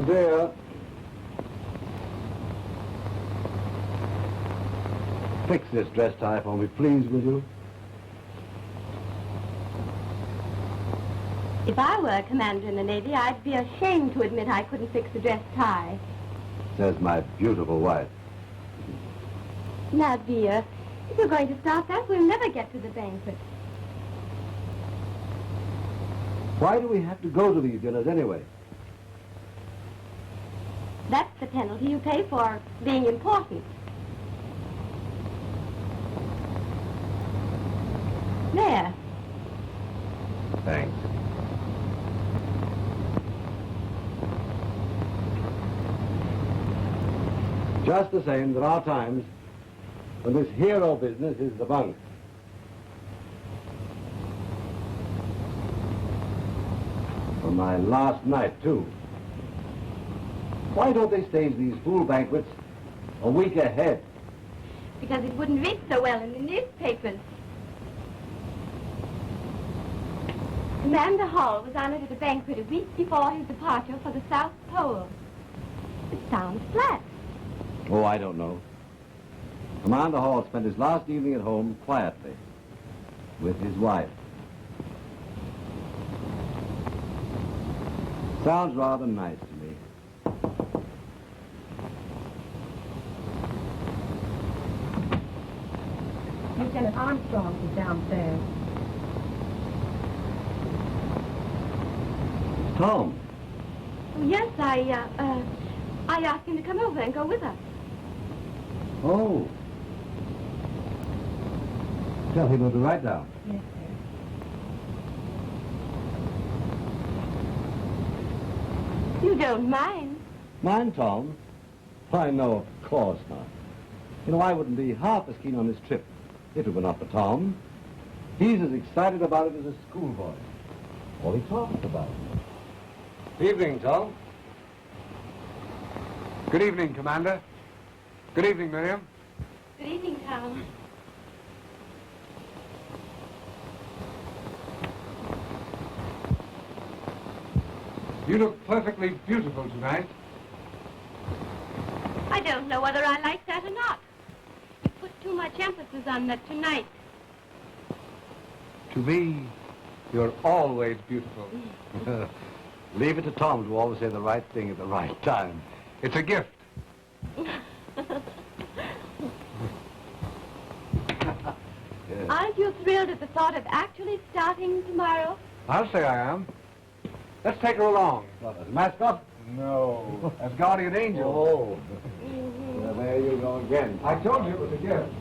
Dear, fix this dress tie for me, please, will you? If I were a commander in the Navy, I'd be ashamed to admit I couldn't fix a dress tie. Says my beautiful wife. Now, dear, if we're going to start that, we'll never get to the banquet. Why do we have to go to these dinners anyway? That's the penalty you pay for being important. There. Thanks. Just the same, there are times when this hero business is the bunk. For my last night, too. Why don't they stage these fool banquets a week ahead? Because it wouldn't read so well in the newspapers. Commander Hall was honored at a banquet a week before his departure for the South Pole. It sounds flat. Oh, I don't know. Commander Hall spent his last evening at home quietly with his wife. Sounds rather nice to me. Lieutenant Armstrong is downstairs. Tom. Oh, yes, I asked him to come over and go with us. Oh. Tell him to write down. Yes, sir. You don't mind? Mind, Tom? I know, of course not. You know, I wouldn't be half as keen on this trip if it were not for Tom. He's as excited about it as a schoolboy. All he talks about. Evening, Tom. Good evening, Commander. Good evening, Miriam. Good evening, Tom. You look perfectly beautiful tonight. I don't know whether I like that or not. You put too much emphasis on that tonight. To me, you're always beautiful. Leave it to Tom to always say the right thing at the right time. It's a gift. Yes. Aren't you thrilled at the thought of actually starting tomorrow? I'll say I am. Let's take her along. What, as a mascot? No, as guardian angel. Oh. Well, there you go again. I told you it was a gift.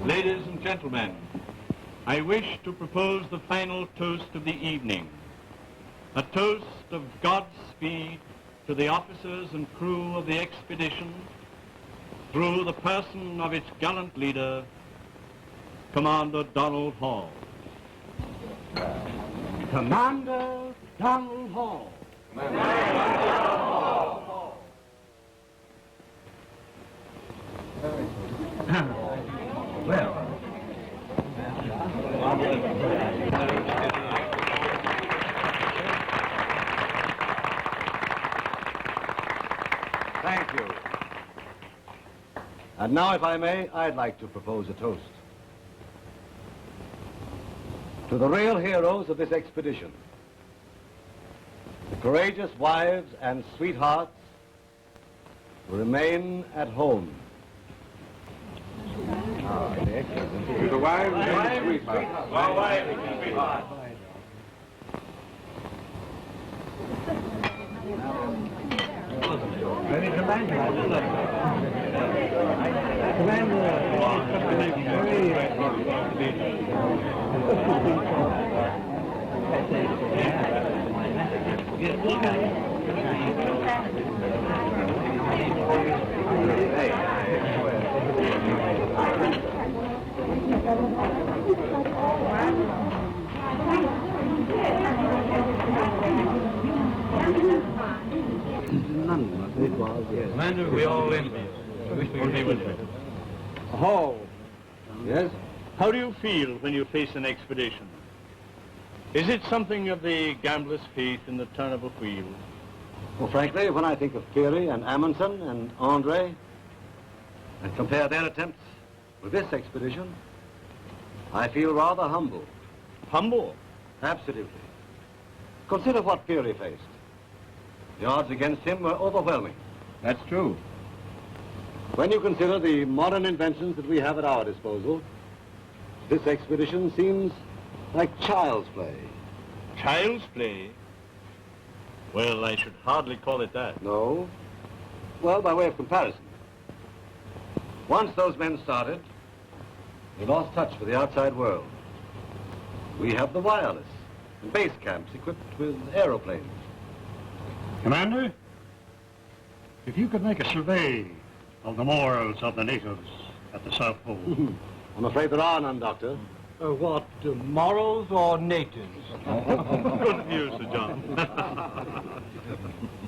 Ladies and gentlemen, I wish to propose the final toast of the evening. A toast of Godspeed to the officers and crew of the expedition through the person of its gallant leader, Commander Donald Hall. Commander Donald Hall. Well. Thank you. And now, if I may, I'd like to propose a toast. To the real heroes of this expedition. The courageous wives and sweethearts who remain at home. To the wives and sweethearts. Commander, we all envy you. We wish to be with you. Oh. Yes? How do you feel when you face an expedition? Is it something of the gambler's faith in the turn of a wheel? Well, frankly, when I think of Peary and Amundsen and Andre and compare their attempts with this expedition, I feel rather humble. Humble? Absolutely. Consider what Peary faced. The odds against him were overwhelming. That's true. When you consider the modern inventions that we have at our disposal, this expedition seems like child's play. Child's play? Well, I should hardly call it that. No? Well, by way of comparison. Once those men started, they lost touch with the outside world. We have the wireless and base camps equipped with aeroplanes. Commander, if you could make a survey of the morals of the natives at the South Pole. I'm afraid there are none, Doctor. What, morals or natives? Good view, Sir John.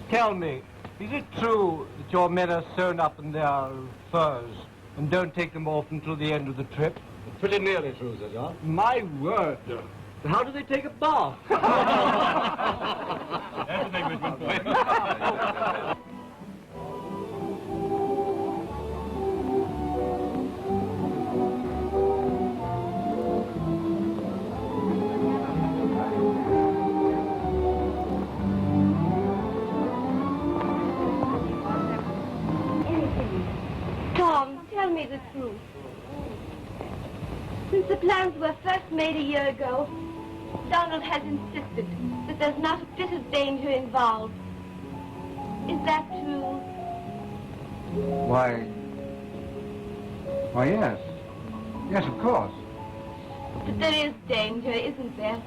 Tell me, is it true that your men are sewn up in their furs and don't take them off until the end of the trip? Pretty nearly true, Sir John. My word! How do they take a bath? That's a good point. Tom, tell me the truth. Since the plans were first made a year ago, Donald has insisted that there's not a bit of danger involved. Is that true? Why, yes. Yes, of course. But there is danger, isn't there?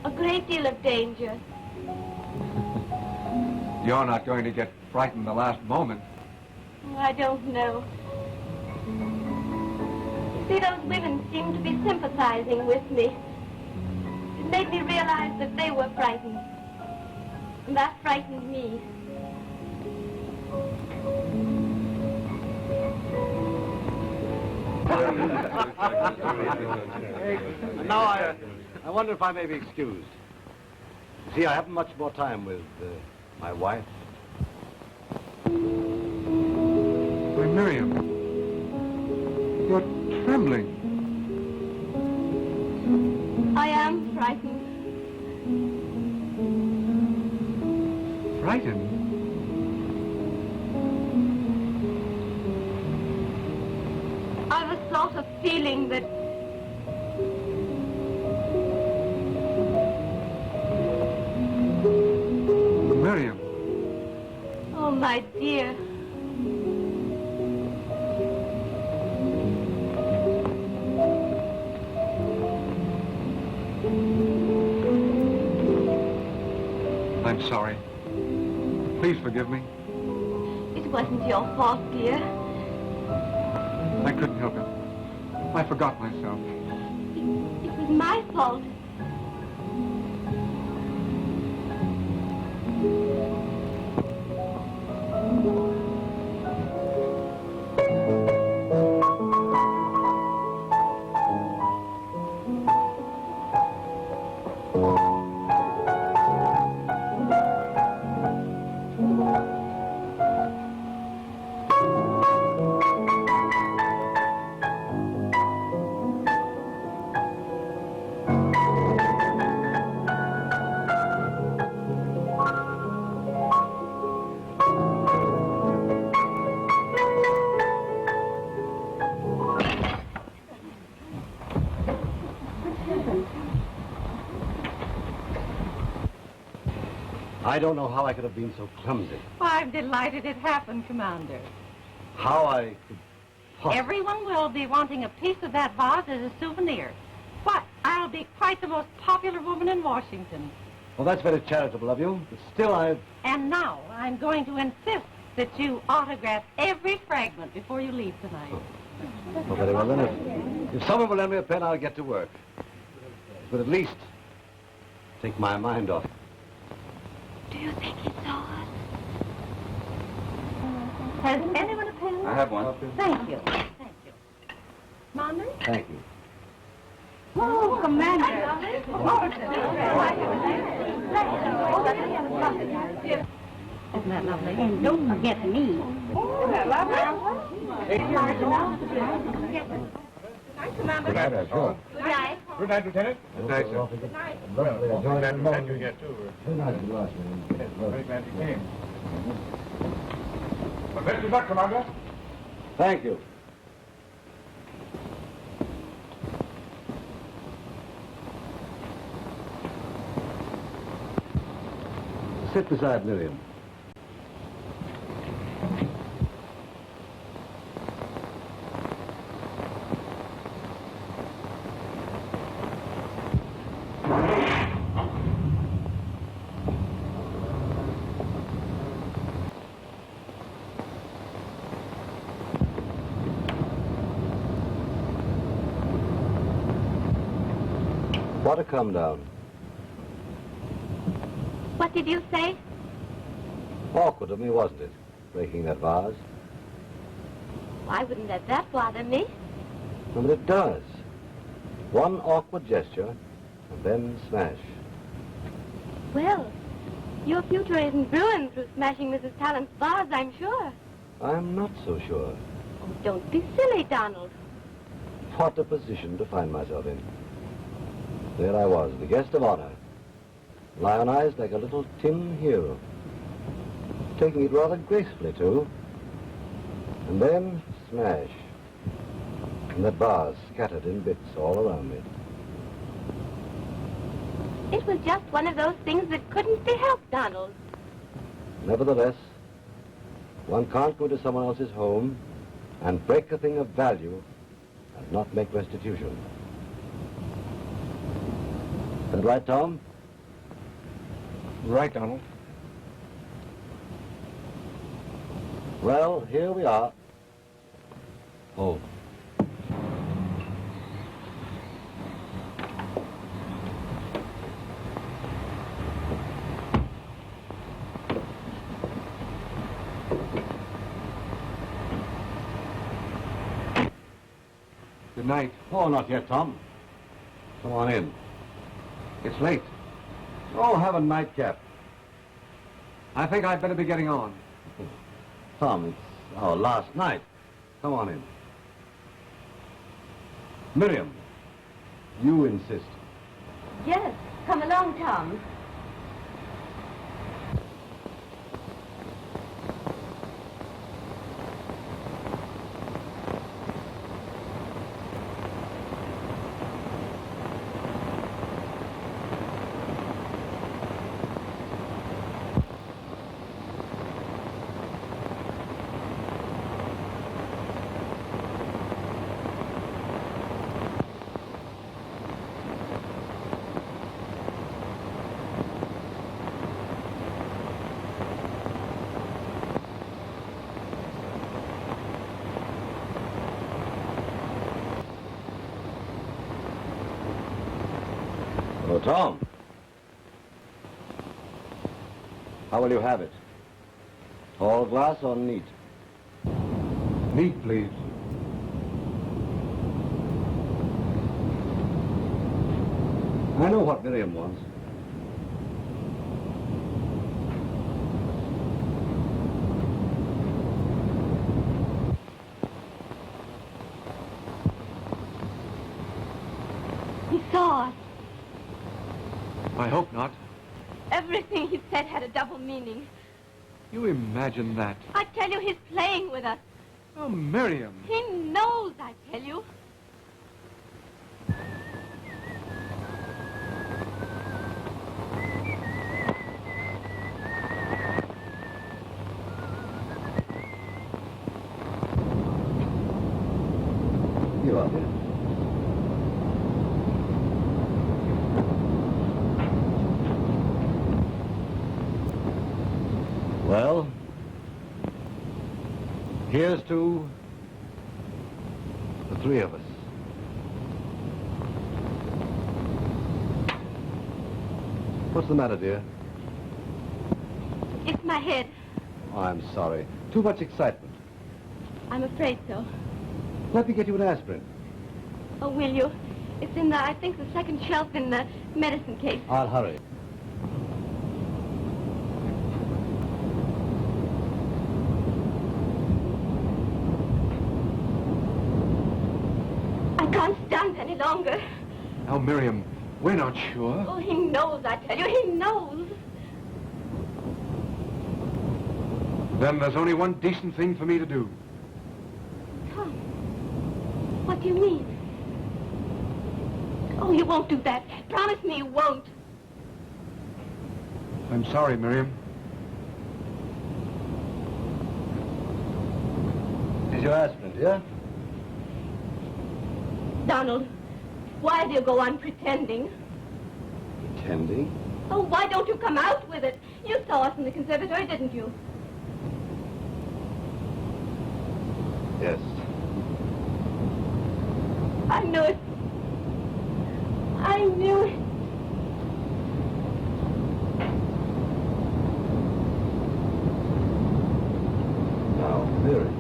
A great deal of danger. You're not going to get frightened the last moment. Oh, I don't know. You see, those women seemed to be sympathizing with me. It made me realize that they were frightened. And that frightened me. Now, I wonder if I may be excused. You see, I haven't much more time with my wife. Why, Miriam, you're trembling. I am frightened. Frightened? I've a sort of feeling that Miriam. oh, my dear. I'm sorry. Please forgive me. It wasn't your fault, dear. I couldn't help it. I forgot myself. It was my fault. I don't know how I could have been so clumsy. Well, I'm delighted it happened, Commander. How I could possibly... Everyone will be wanting a piece of that vase as a souvenir. Why, I'll be quite the most popular woman in Washington. Well, that's very charitable of you, but still I've... And now I'm going to insist that you autograph every fragment before you leave tonight. Oh, very well then. If someone will lend me a pen, I'll get to work. But at least take my mind off it. Do you think he saw us? Has anyone a pen? I have one. Thank you. Thank you. Mommy? Thank you. Oh, Commander. Isn't that lovely? And don't forget me. Oh, that lovely. Good night, sure. Good night. Good night, Lieutenant. Good night, sir. Good night. Well, glad to have you here, too. Good night, Yes, very glad you came. Well, best of luck, Commander. Thank you. Sit beside Miriam. What a come down. What did you say? Awkward of me, wasn't it? Breaking that vase. Why wouldn't let that bother me? No, but it does. One awkward gesture, and then smash. Well, your future isn't ruined through smashing Mrs. Tallant's vase, I'm sure. I'm not so sure. Oh, don't be silly, Donald. What a position to find myself in. There I was, the guest of honor, lionized like a little tin hero. Taking it rather gracefully, too. And then, smash. And that vase scattered in bits all around me. It was just one of those things that couldn't be helped, Donald. Nevertheless, one can't go to someone else's home and break a thing of value and not make restitution. That right, Tom? Right, Donald. Well, here we are. Oh. Good night. Oh, not yet, Tom. Come on in. It's late. Oh, have a nightcap. I think I'd better be getting on. Tom, it's our last night. Come on in. Miriam, you insist. Yes, come along, Tom. Oh, Tom. How will you have it? Tall glass or neat? Neat, please. I know what Miriam wants. He saw us. I hope not. Everything he said had a double meaning. You imagine that. I tell you, he's playing with us. Oh, Miriam. He knows, I tell you. You are there. Well, here's to the three of us. What's the matter, dear? It's my head. Oh, I'm sorry. Too much excitement. I'm afraid so. Let me get you an aspirin. Oh, will you? It's in I think, the second shelf in the medicine case. I'll hurry. I can't stand any longer. Now, Miriam, we're not sure. Oh, he knows, I tell you, he knows. Then there's only one decent thing for me to do. Tom, what do you mean? Oh, you won't do that. Promise me you won't. I'm sorry, Miriam. Here's your aspirin, dear. Donald, why do you go on pretending? Pretending? Oh, why don't you come out with it? You saw us in the conservatory, didn't you? Yes. I knew it. I knew it. Now, Mary.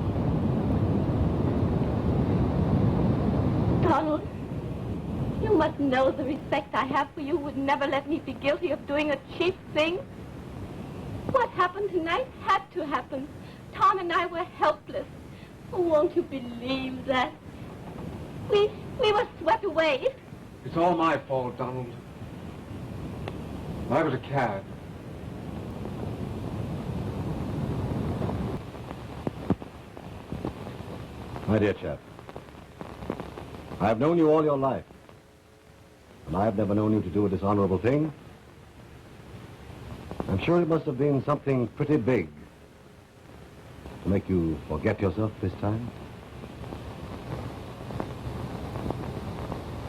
Donald, you must know the respect I have for you would never let me be guilty of doing a cheap thing. What happened tonight had to happen. Tom and I were helpless. Oh, won't you believe that? We were swept away. It's all my fault, Donald. I was a cad. My dear chap, I've known you all your life, and I've never known you to do a dishonorable thing. I'm sure it must have been something pretty big to make you forget yourself this time.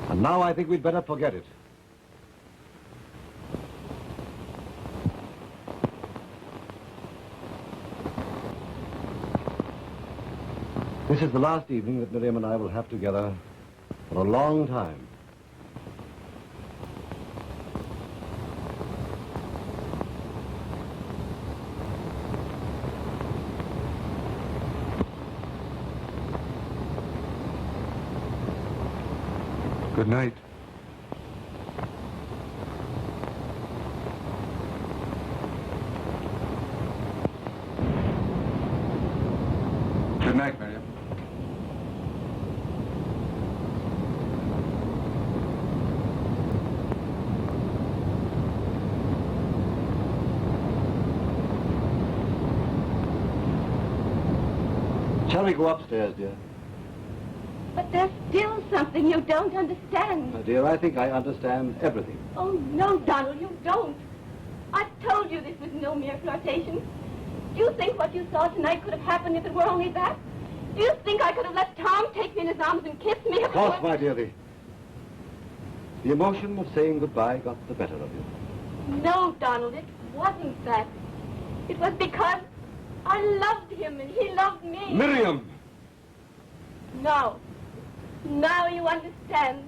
And now I think we'd better forget it. This is the last evening that Miriam and I will have together for a long time. Good night. Good night, Miriam. Shall we go upstairs, dear? But there's still something you don't understand. My dear, I think I understand everything. Oh, no, Donald, you don't. I've told you this was no mere flirtation. Do you think what you saw tonight could have happened if it were only that? Do you think I could have let Tom take me in his arms and kiss me if Of course, my dear, the emotion of saying goodbye got the better of you. No, Donald, it wasn't that. It was because I loved him and he loved me. Miriam! No. Now you understand.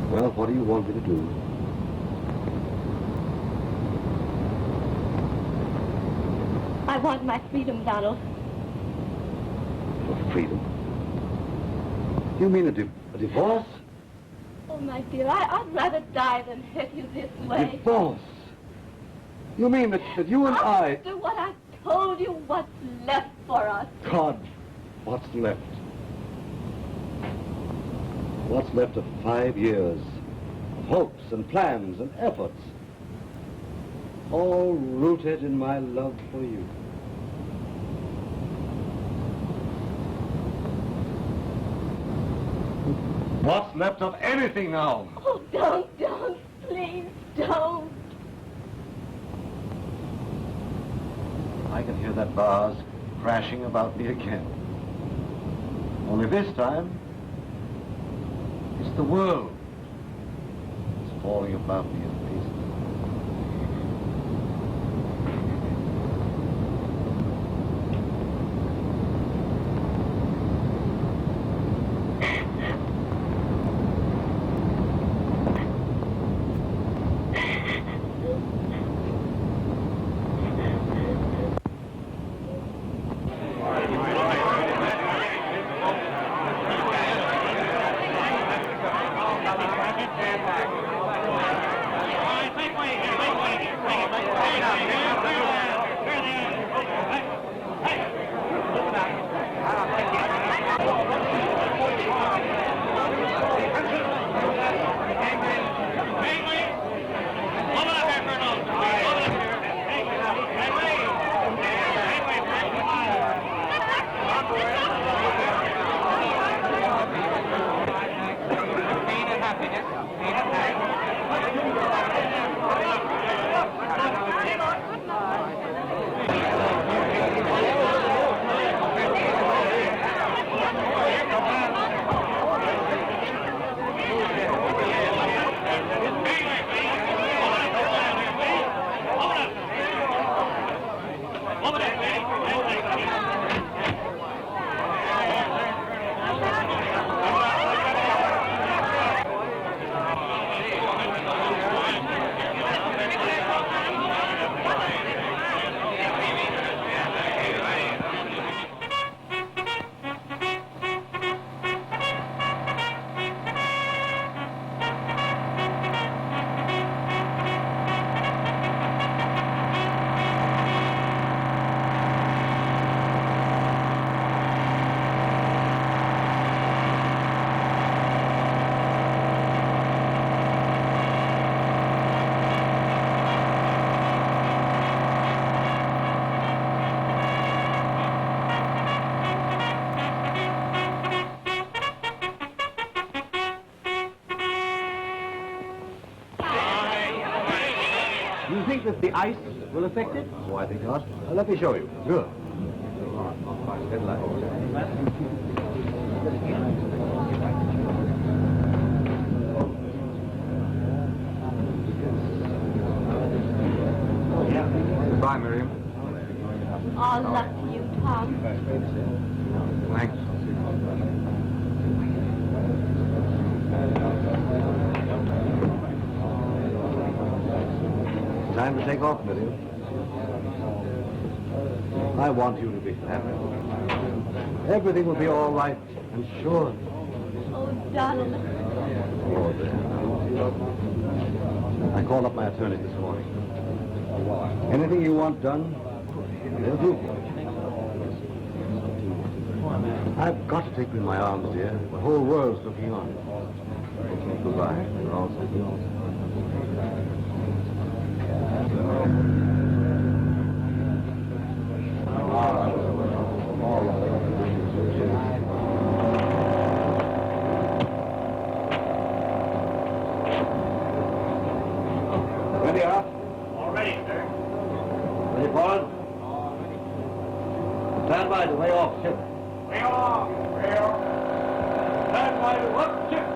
Well, what do you want me to do? I want my freedom, Donald. For freedom? You mean a divorce? Oh, my dear, I'd rather die than hurt you this way. Divorce? You mean that you and I... After what I've told you, what's left for us? God, what's left? What's left of 5 years of hopes and plans and efforts, all rooted in my love for you. What's left of anything now? Oh, don't, please don't. I can hear that vase crashing about me again. Only this time, it's the world that's falling about me in pieces. Do you think that the ice will affect it? Oh, I think not. Let me show you. Good. Goodbye, Miriam. All luck to you, Tom. Thanks. Time to take off, Miriam. I want you to be happy. Everything will be all right, I'm sure. Oh, darling. Oh, there. I called up my attorney this morning. Anything you want done, they'll do. I've got to take you in my arms, dear. The whole world's looking on. Goodbye. Ready up? All ready, sir. Ready forward? Stand by to way off, ship. Way off. Way off. Stand by to up, ship.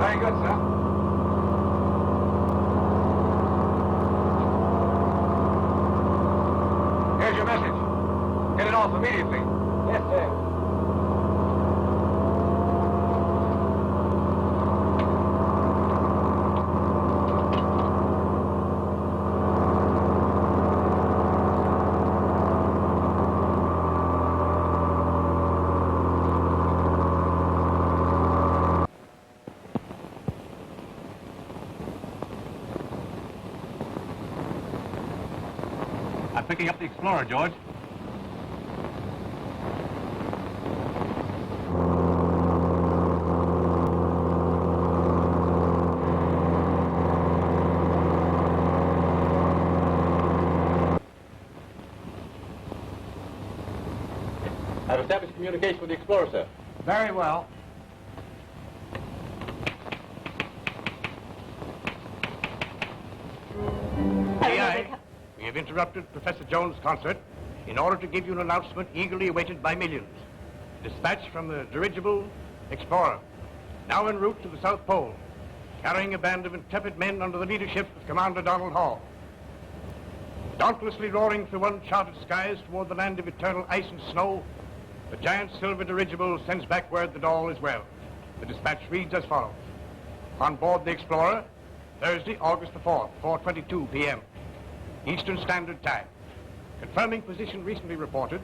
Very good, sir. Here's your message. Get it off immediately. Yes, sir. picking up the Explorer, George. I've established communication with the Explorer, sir. Very well. PI, we have interrupted Professor Jones' concert in order to give you an announcement eagerly awaited by millions. Dispatch from the dirigible Explorer, now en route to the South Pole, carrying a band of intrepid men under the leadership of Commander Donald Hall. Dauntlessly roaring through uncharted skies toward the land of eternal ice and snow, the giant silver dirigible sends back word that all is well. The dispatch reads as follows. On board the Explorer, Thursday, August the 4th, 4:22 p.m. Eastern Standard Time. Confirming position recently reported,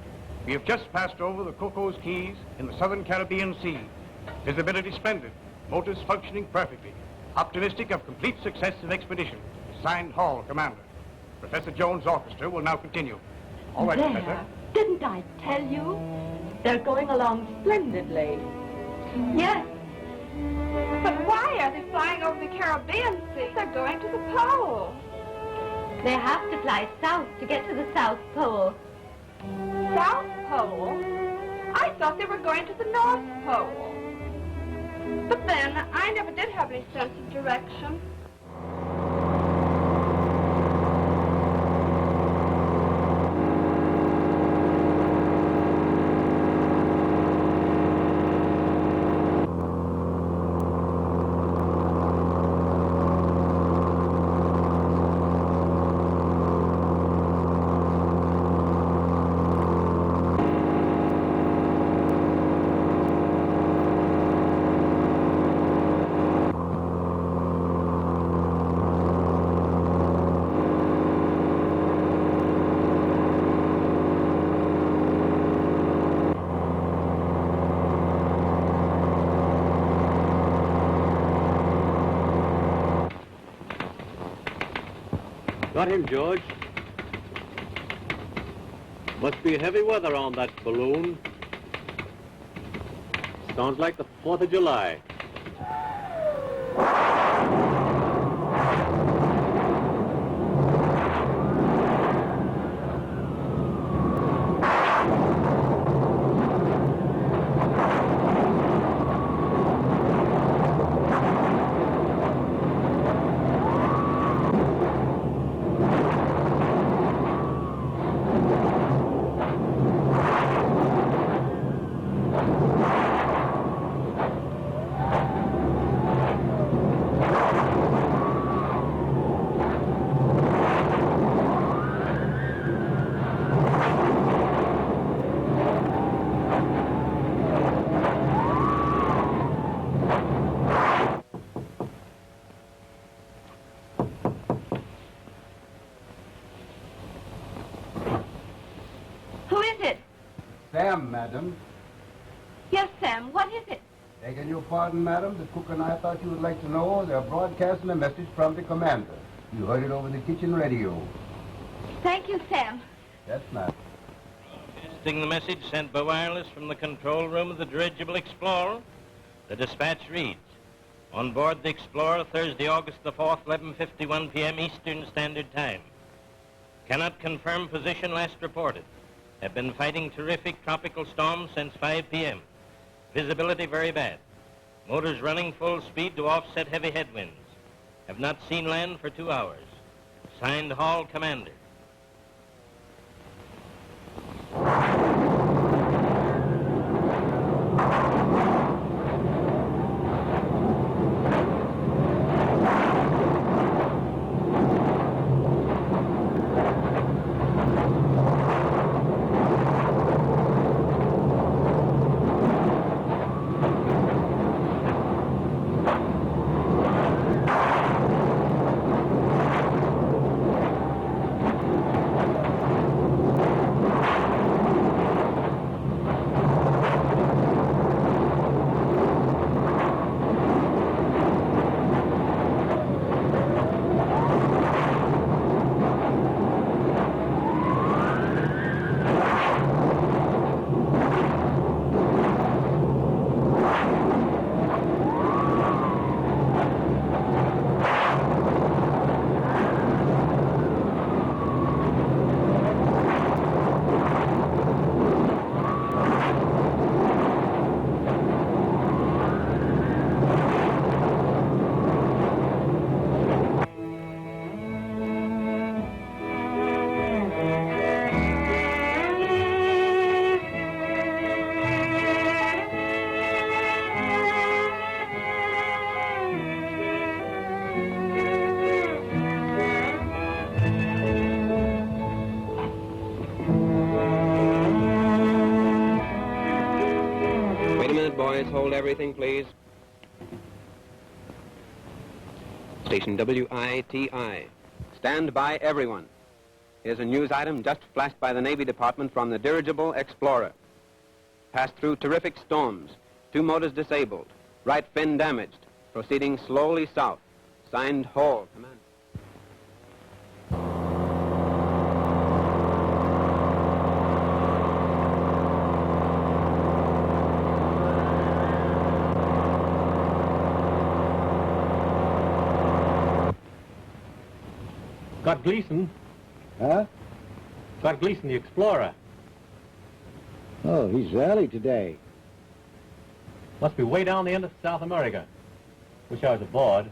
we have just passed over the Cocos Keys in the southern Caribbean Sea. Visibility splendid, motors functioning perfectly. Optimistic of complete success of expedition. Signed Hall, Commander. Professor Jones' orchestra will now continue. All right, There. Professor. Didn't I tell you? They're going along splendidly. Yes. But why are they flying over the Caribbean Sea? They're going to the pole. They have to fly south to get to the South Pole. South Pole? I thought they were going to the North Pole. But then, I never did have any sense of direction. Got him, George. Must be heavy weather on that balloon. Sounds like the 4th of July. Who is it? Sam, madam. Yes, Sam. What is it? Begging your pardon, madam, the cook and I thought you would like to know they're broadcasting a message from the commander. You heard it over the kitchen radio. Thank you, Sam. Yes, madam. Broadcasting the message sent by wireless from the control room of the dirigible Explorer. The dispatch reads, on board the Explorer, Thursday, August the 4th, 11:51 p.m. Eastern Standard Time. Cannot confirm position last reported. Have been fighting terrific tropical storms since 5 p.m. Visibility very bad. Motors running full speed to offset heavy headwinds. Have not seen land for 2 hours. Signed Hall, Commander. Hold everything, please. Station WITI. Stand by, everyone. Here's a news item just flashed by the Navy Department from the dirigible Explorer. Passed through terrific storms. 2 motors disabled. Right fin damaged. Proceeding slowly south. Signed Hall, Commander. Got Gleason. Huh? Got Gleason, the Explorer. Oh, he's rallied today. Must be way down the end of South America. Wish I was aboard.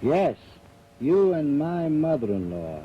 Yes, you and my mother-in-law.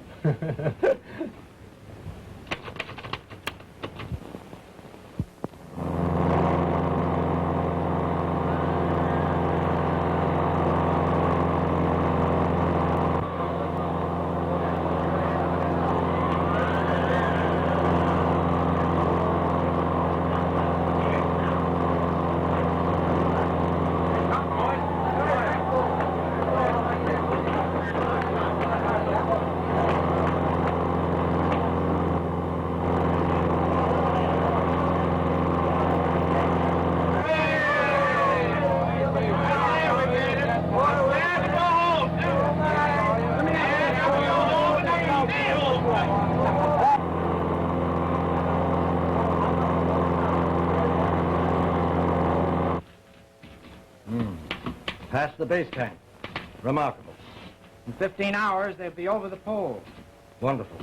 Past the base tank. Remarkable. In 15 hours, they'll be over the pole. Wonderful.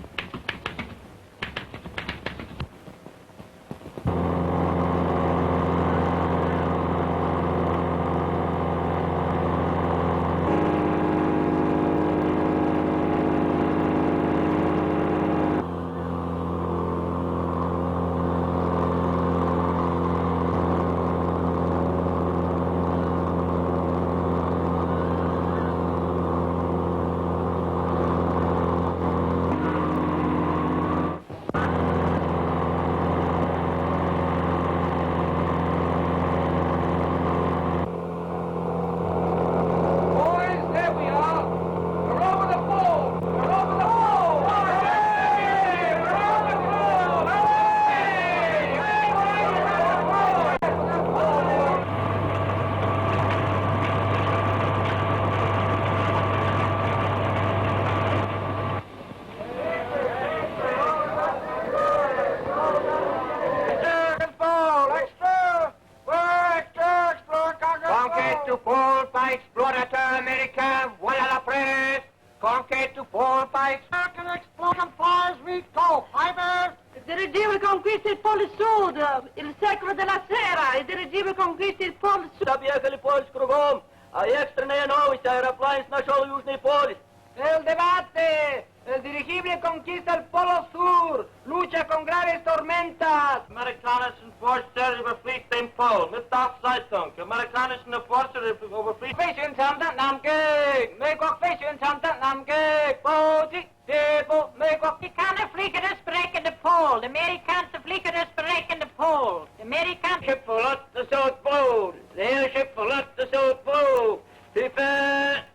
Il secolo della sera, il dirigibile conquista il Polo Sud. Объехали полюс кругом, а экстренные новости, аэроплан нашел Южный полюс. El debate, el dirigible conquista el Polo Sur, lucha con graves tormentas. Amerikanischen Forscher überfliegt den Pol, mit Zeitung. Amerikanischen Forscher überfliegt... Fischensamtet Namgeg, Megok Fischensamtet Namgeg, Boji, Debo, Megok... Die Amerikaner fliegen das berekende Pol, de Amerikaanse vliegen das berekende Pol. De Amerikaanse... Schip verlaat de Zuidpool, de hele schip verlaat de Zuidpool. Type...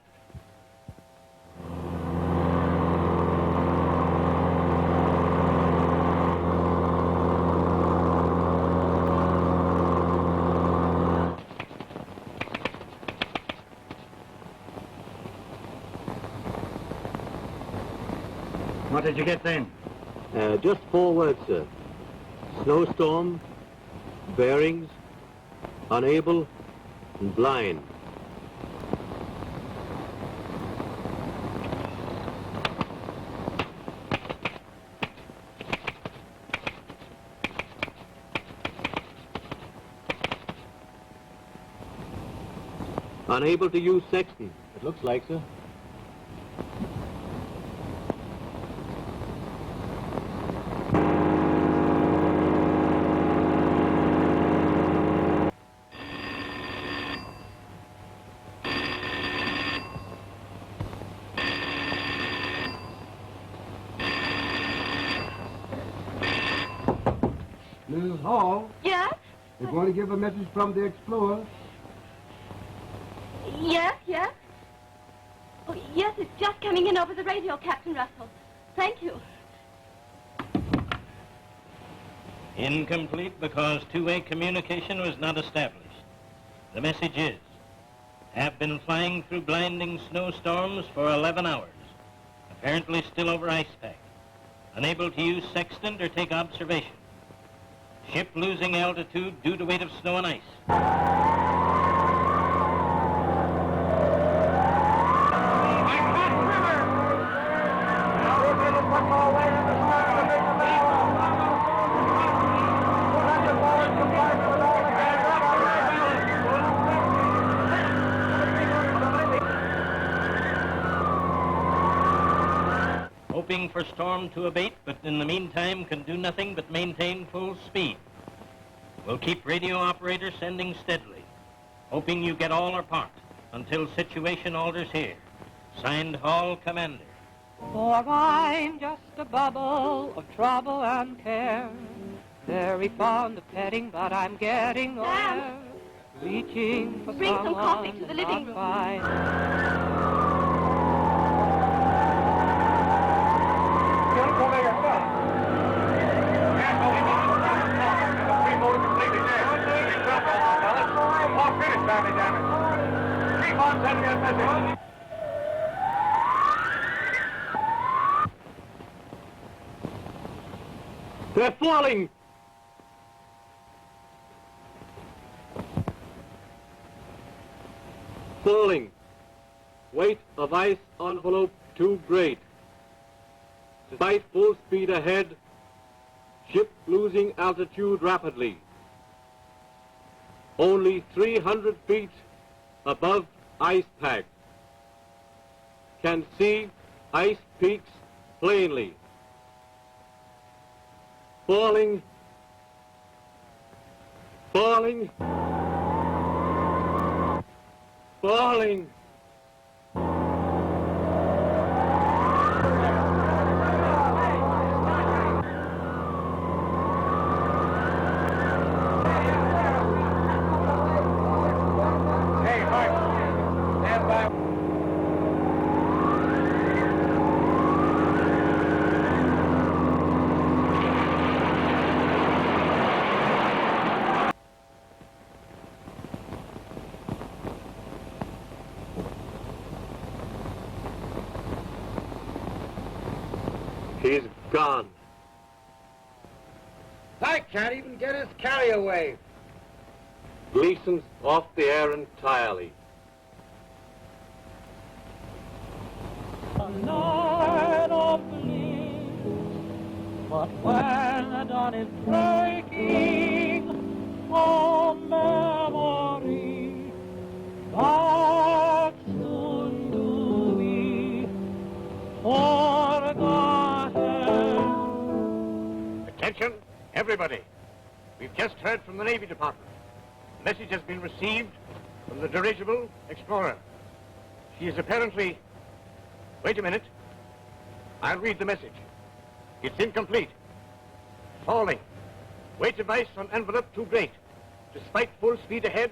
What did you get then? Just 4 words, sir. Snowstorm, bearings, unable, and blind. Unable to use sextant. It looks like, sir. Mrs. Hall? Yes? It going to give a message from the Explorer? Yes, yes. Oh, yes, it's just coming in over the radio, Captain Russell. Thank you. Incomplete because two-way communication was not established. The message is, have been flying through blinding snowstorms for 11 hours. Apparently still over ice pack. Unable to use sextant or take observation. Ship losing altitude due to weight of snow and ice. Hoping for storm to abate, but in the meantime can do nothing but maintain full speed. We'll keep radio operator sending steadily, hoping you get all or part until situation alters here. Signed, Hall Commander. For I'm just a bubble of trouble and care, very fond of petting, but I'm getting nowhere, reaching for Bring some coffee to the someone living room. fine. They're falling! Falling. Weight of ice envelope too great. Despite full speed ahead, ship losing altitude rapidly. Only 300 feet above ice pack. Can see ice peaks plainly. Falling. Falling. Falling. He's gone. I can't even get his carry away. Gleason's off the air entirely. A night of bliss, but when the dawn is breaking, oh memory, that soon to be forgotten. Attention, everybody. We've just heard from the Navy Department. The message has been received from the dirigible Explorer. She is apparently... Wait a minute. I'll read the message. It's incomplete. Falling. Weight of ice on envelope too great. Despite full speed ahead,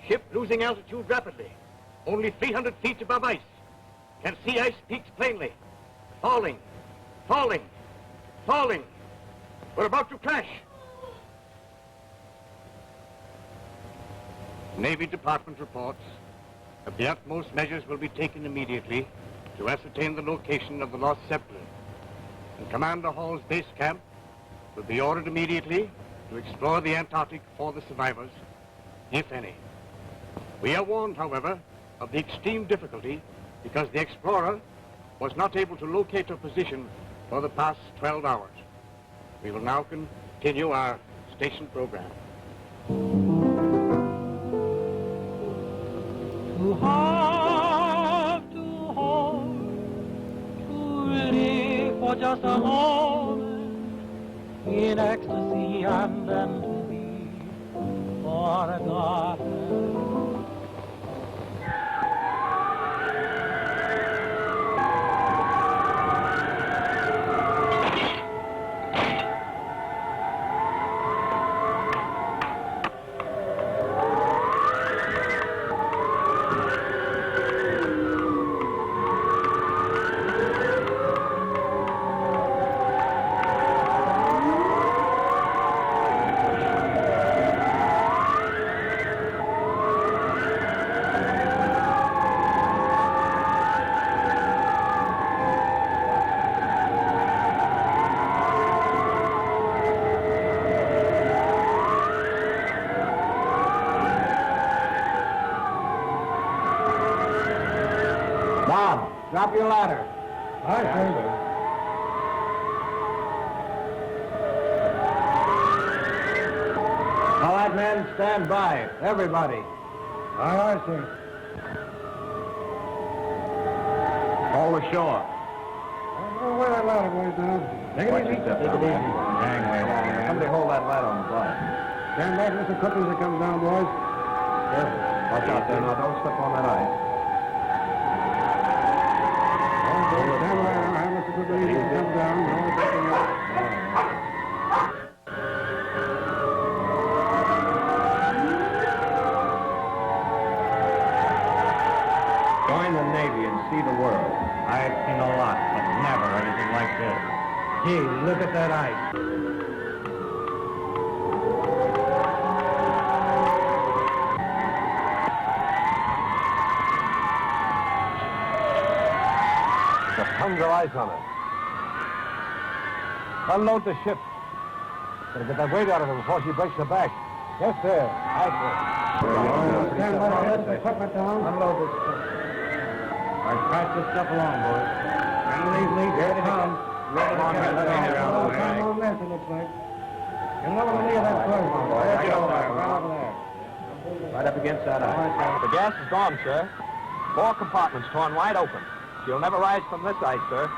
ship losing altitude rapidly. Only 300 feet above ice. Can see ice peaks plainly. Falling. Falling. Falling. We're about to crash. Navy Department reports that the utmost measures will be taken immediately to ascertain the location of the Lost Zeppelin. And Commander Hall's base camp will be ordered immediately to explore the Antarctic for the survivors, if any. We are warned, however, of the extreme difficulty because the Explorer was not able to locate her position for the past 12 hours. We will now continue our station program. To have to hold, to live for just a moment in ecstasy and then to be forgotten. Bob, drop your ladder. Aye, sir. All right, men, stand by. Everybody. Aye, aye, sir. All ashore. Don't wear that ladder, boys, now. Take it easy. Take it easy. Somebody hold that ladder on the bar. Stand back, Mr. Cookins, that comes down, boys. Watch out there now. Don't step on that ice. Stand by now. Have Mr. Cookins, easy, comes down. No stepping up. Join the Navy and see the world. I've seen a lot, but never anything like this. Gee, look at that ice. There's tons of ice on it. Unload the ship. Gotta get that weight out of her before she breaks the back. Yes, sir. Aye, sir. Stand by, head the equipment down. Unload this stuff. All right, pass this stuff along, boys. And easily, here it comes. Come on, get that around the way. Come on, left, it looks like. Get over the knee of that first one. Right over there. Right over there. Right up against that ice. The gas is gone, sir. 4 compartments torn wide open. She'll never rise from this ice, sir.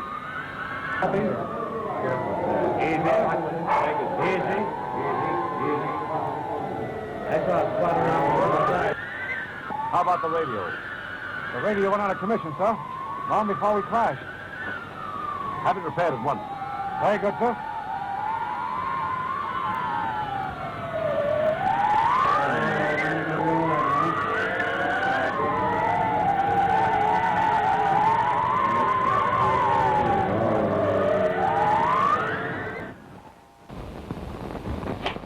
Easy. Easy. That's all. Spot around. How about the radio? The radio went out of commission, sir. Long before we crashed. Have it repaired at once. Very good, sir.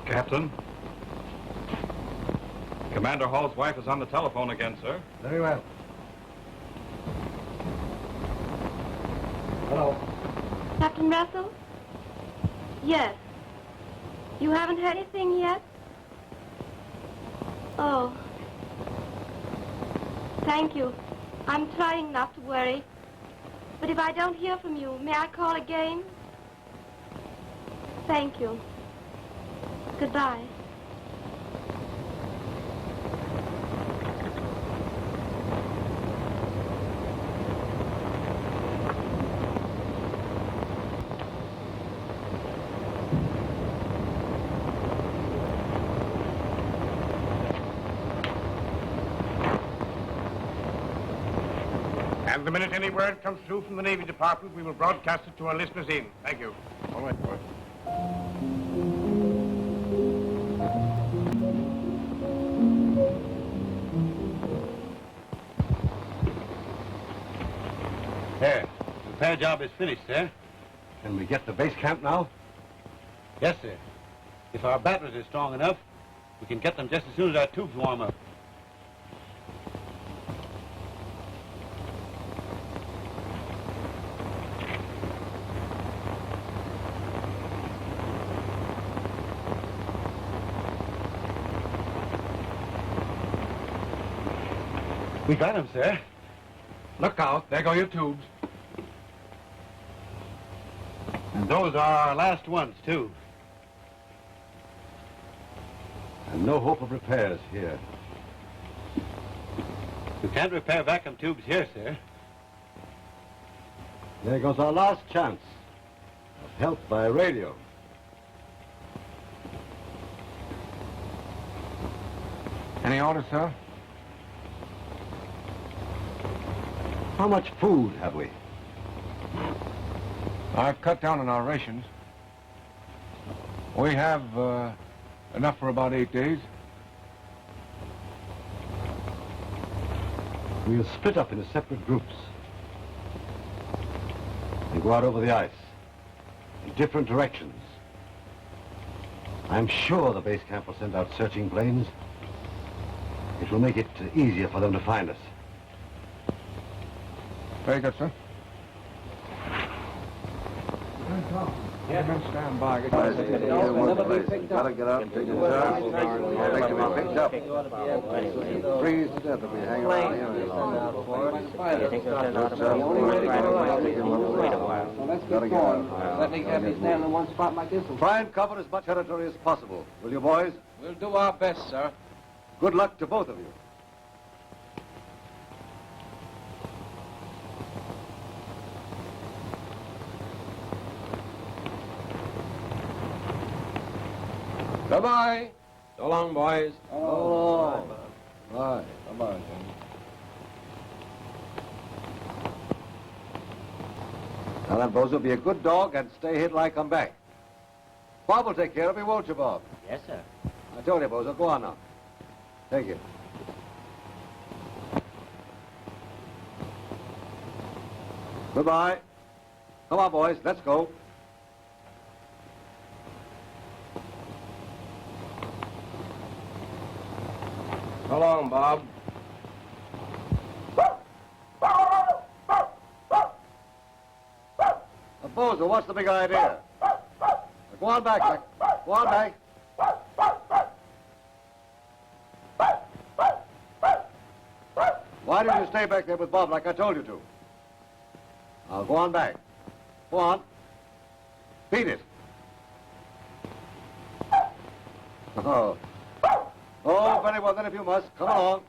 Captain? Commander Hall's wife is on the telephone again, sir. Very well. Hello. Captain Russell? Yes. You haven't heard anything yet? Oh. Thank you. I'm trying not to worry. But if I don't hear from you, may I call again? Thank you. Goodbye. And the minute any word comes through from the Navy Department, we will broadcast it to our listeners in. Thank you. All right, boy. There. The repair job is finished, sir. Can we get to base camp now? Yes, sir. If our batteries are strong enough, we can get them just as soon as our tubes warm up. We got them, sir. Look out. There go your tubes. And those are our last ones, too. And no hope of repairs here. We can't repair vacuum tubes here, sir. There goes our last chance of help by radio. Any orders, sir? How much food have we? I've cut down on our rations. We have enough for about 8 days. We'll split up into separate groups and go out over the ice in different directions. I'm sure the base camp will send out searching planes. It will make it easier for them to find us. Very good, sir. Stand by. Gotta get out and take a job. I'll make them be picked up. Freeze to death if we hang around here any longer. Gotta get out. Let me have you stand in one spot like this. Try and cover as much territory as possible, will you, boys? We'll do our best, sir. Good luck to both of you. Goodbye. So long, boys. Oh, bye. Bye-bye, Jim. Now then, Bozo, be a good dog and stay here till I come back. Bob will take care of you, won't you, Bob? Yes, sir. I told you, Bozo. Go on now. Take it. Goodbye. Come on, boys. Let's go. So long, Bob. Bozo, what's the big idea? Go on back, Mac. Go on back. Why didn't you stay back there with Bob like I told you to? Now, go on back. Go on. Beat it. Oh. Oh, very well, then, if you must. Come along.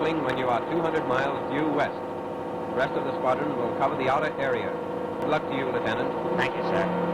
When you are 200 miles due west. The rest of the squadron will cover the outer area. Good luck to you, Lieutenant. Thank you, sir.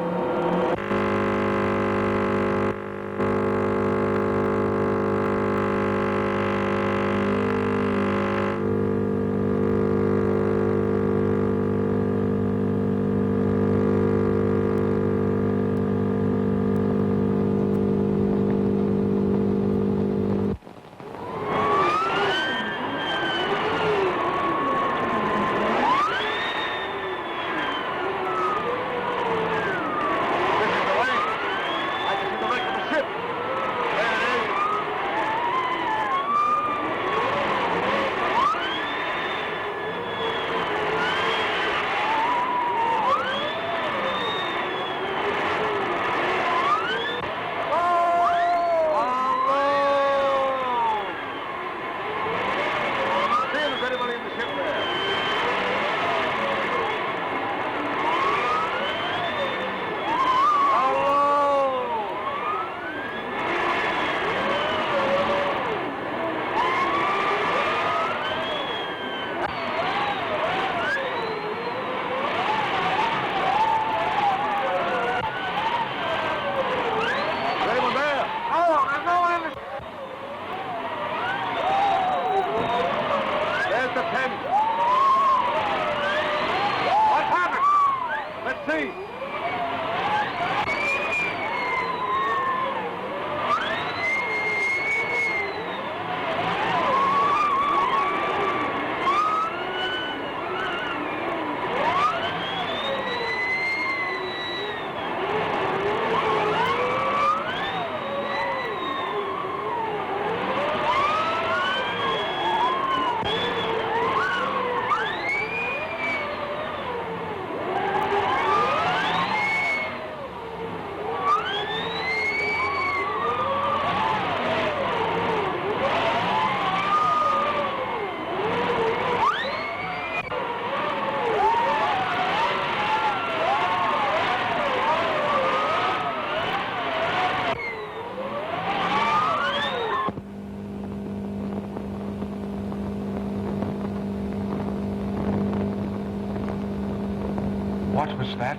What was that?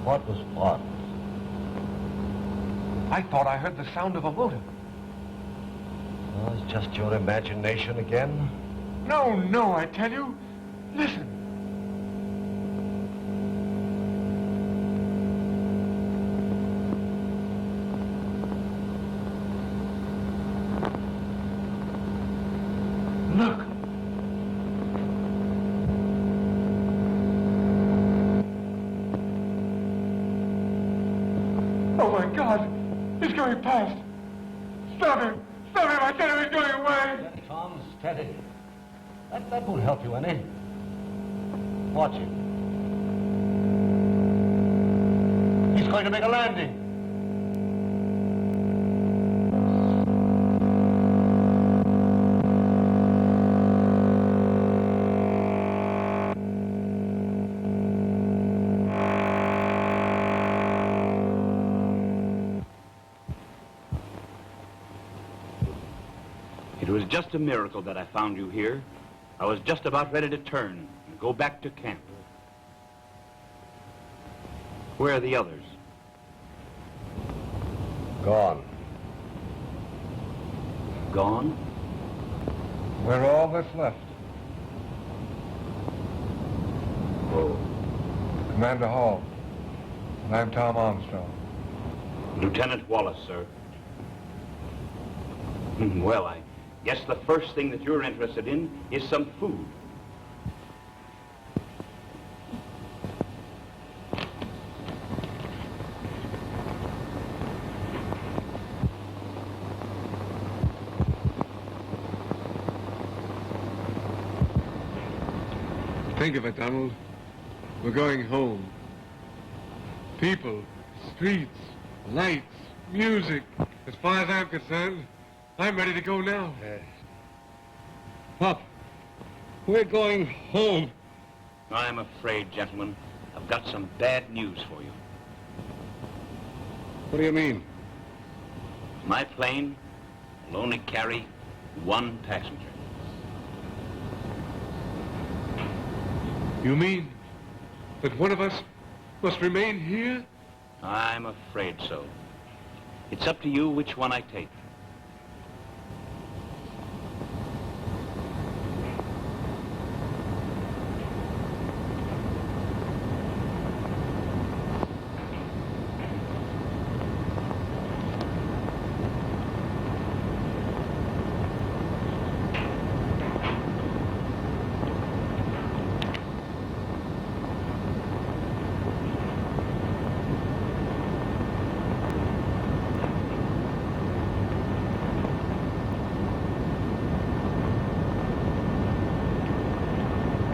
What was what? I thought I heard the sound of a motor. Oh, it's just your imagination again. No, no, I tell you. Listen. Look. Oh, my God. He's going past. Stop him. Stop him. I tell you he's going away. Tom, steady. That won't help you any. Watch him. He's going to make a landing. It was just a miracle that I found you here. I was just about ready to turn and go back to camp. Where are the others? Gone. Gone? We're all that's left. Oh. Commander Hall. And I'm Tom Armstrong. Lieutenant Wallace, sir. Well, I guess the first thing that you're interested in is some food. Think of it, Donald. We're going home. People, streets, lights, music. As far as I'm concerned, I'm ready to go now. Pop, we're going home. I'm afraid, gentlemen, I've got some bad news for you. What do you mean? My plane will only carry one passenger. You mean That one of us must remain here? I'm afraid so. It's up to you which one I take.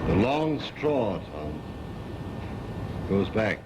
The long straw, Tom, goes back.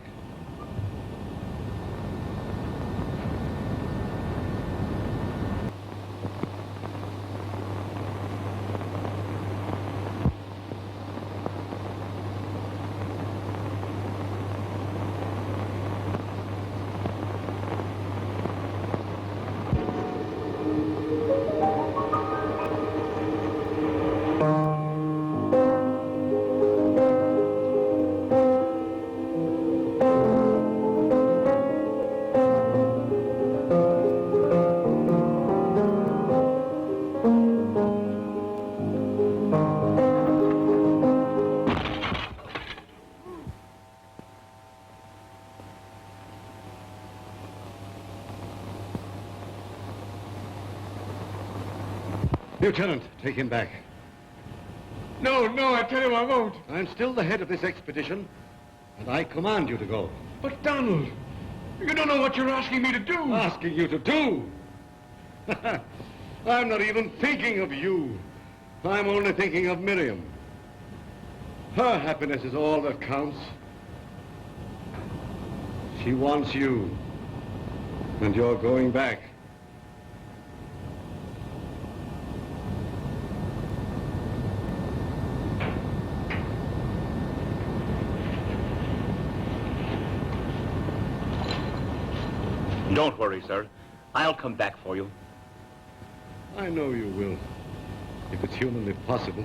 Lieutenant, take him back. No, I tell you I won't. I'm still the head of this expedition, and I command you to go. But, Donald, you don't know what you're asking me to do. Asking you to do? I'm not even thinking of you. I'm only thinking of Miriam. Her happiness is all that counts. She wants you, and you're going back. Don't worry, sir. I'll come back for you. I know you will, if it's humanly possible.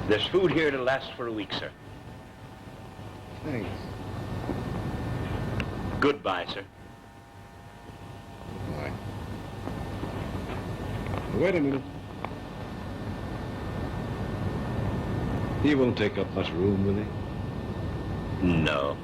There's food here to last for a week, sir. Thanks. Goodbye, sir. Goodbye. Wait a minute. He won't take up much room, will he? No.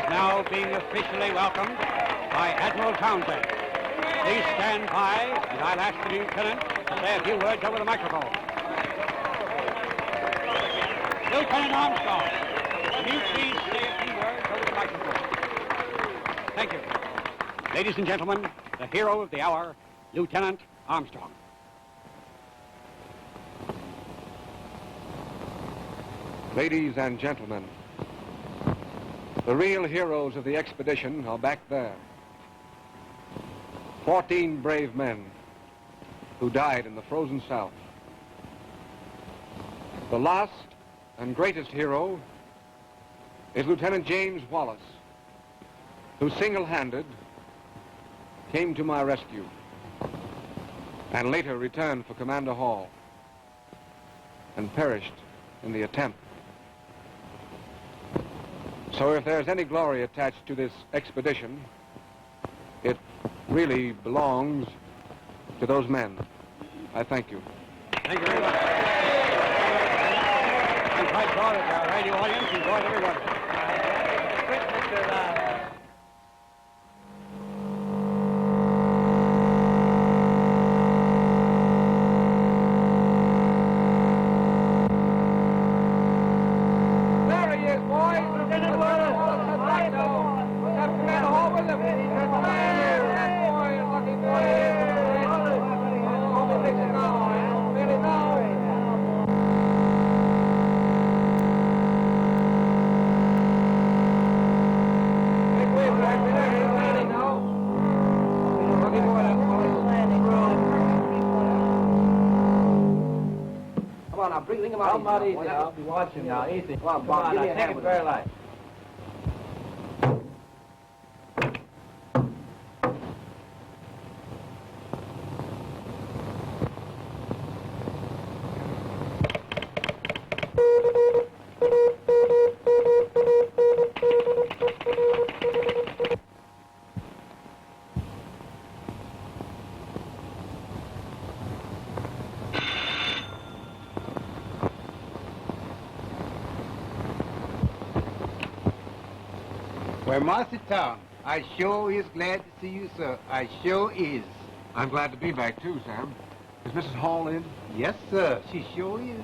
is now being officially welcomed by Admiral Townsend. Please stand by, and I'll ask the lieutenant to say a few words over the microphone. Lieutenant Armstrong, will you please say a few words over the microphone? Thank you. Ladies and gentlemen, the hero of the hour, Lieutenant Armstrong. Ladies and gentlemen, the real heroes of the expedition are back there. 14 brave men who died in the frozen South. The last and greatest hero is Lieutenant James Wallace, who single-handed came to my rescue and later returned for Commander Hall and perished in the attempt. So if there's any glory attached to this expedition, it really belongs to those men. I thank you. Thank you very much. I'm quite proud of our radio audience. Enjoyed every one. There he is, boys. Lieutenant Wallace. Right now. Have Commander Hall with him. That boy, lucky boy. Hope he makes it now. Really now. Make way, boys. We're landing now. Lucky boy, that boy. Come on now, bring him out. Come on, easy now. Be watching now. Easy. Come on, Bob, give me a take hand it with very it. light. Well, Master Tom, I sure is glad to see you, sir. I sure is. I'm glad to be back, too, Sam. Is Mrs. Hall in? Yes, sir. She sure is.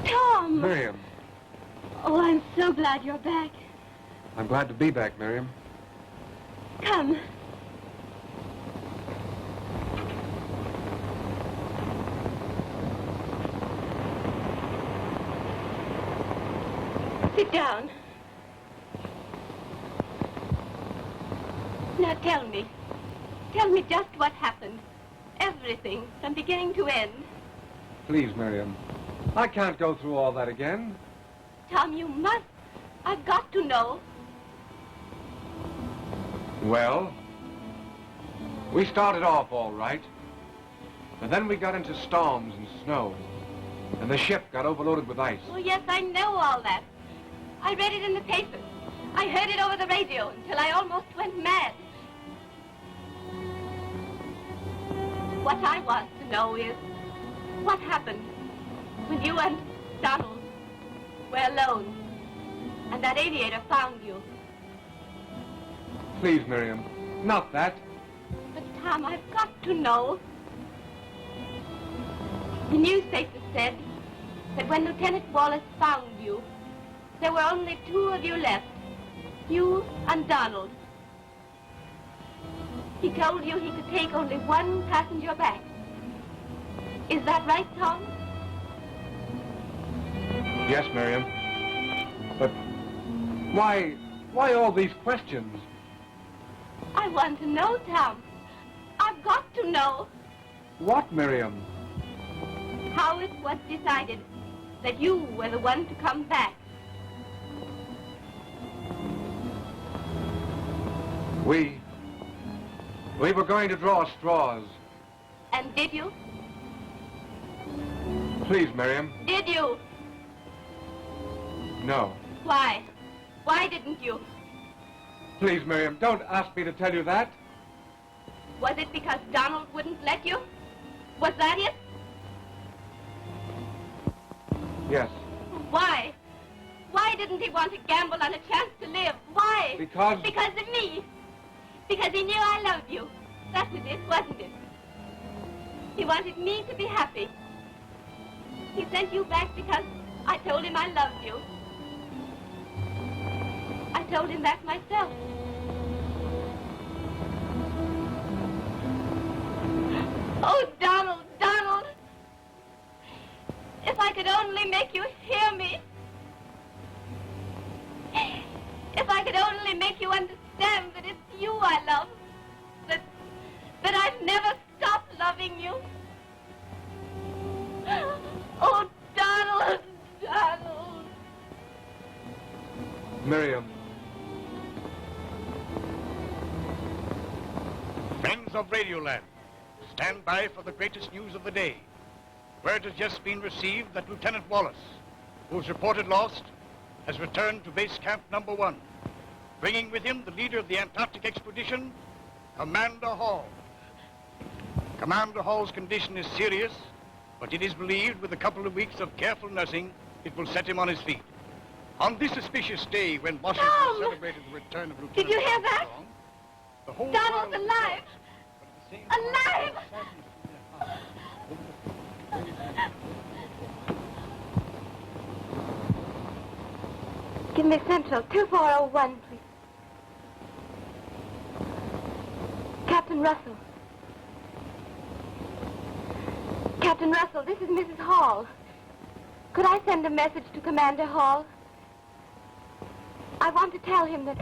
Tom! Miriam. Oh, I'm so glad you're back. I'm glad to be back, Miriam. Come. Sit down. Now tell me. Tell me just what happened. Everything, from beginning to end. Please, Miriam. I can't go through all that again. Tom, you must. I've got to know. Well, we started off all right. And then we got into storms and snow. And the ship got overloaded with ice. Oh, yes, I know all that. I read it in the papers. I heard it over the radio until I almost went mad. What I want to know is, what happened when you and Donald were alone and that aviator found you? Please, Miriam, not that. But, Tom, I've got to know. The newspaper said that when Lieutenant Wallace found you, there were only 2 of you left, you and Donald. He told you he could take only 1 passenger back. Is that right, Tom? Yes, Miriam. But why all these questions? I want to know, Tom. I've got to know What, Miriam? how it was decided that you were the one to come back. We were going to draw straws. And did you? Please, Miriam. Did you? No. Why? Why didn't you? Please, Miriam, don't ask me to tell you that. Was it because Donald wouldn't let you? Was that it? Yes. Why? Why didn't he want to gamble on a chance to live? Why? Because... Because of me. Because he knew I loved you. That was it, wasn't it? He wanted me to be happy. He sent you back because I told him I loved you. I told him that myself. Oh, Donald, Donald! If I could only make you hear me. If I could only make you understand that it's you I love. That I've never stopped loving you. Oh, Donald, Donald. Miriam. Friends of Radioland, stand by for the greatest news of the day. Word has just been received that Lieutenant Wallace, who was reported lost, has returned to base camp number 1, bringing with him the leader of the Antarctic expedition, Commander Hall. Commander Hall's condition is serious, but it is believed with a couple of weeks of careful nursing, it will set him on his feet. On this auspicious day when Washington celebrated the return of Lieutenant Did you hear that? Armstrong, the whole Donald's world alive! Alive! Give me Central 2401, please. Captain Russell. Captain Russell, this is Mrs. Hall. Could I send a message to Commander Hall? I want to tell him that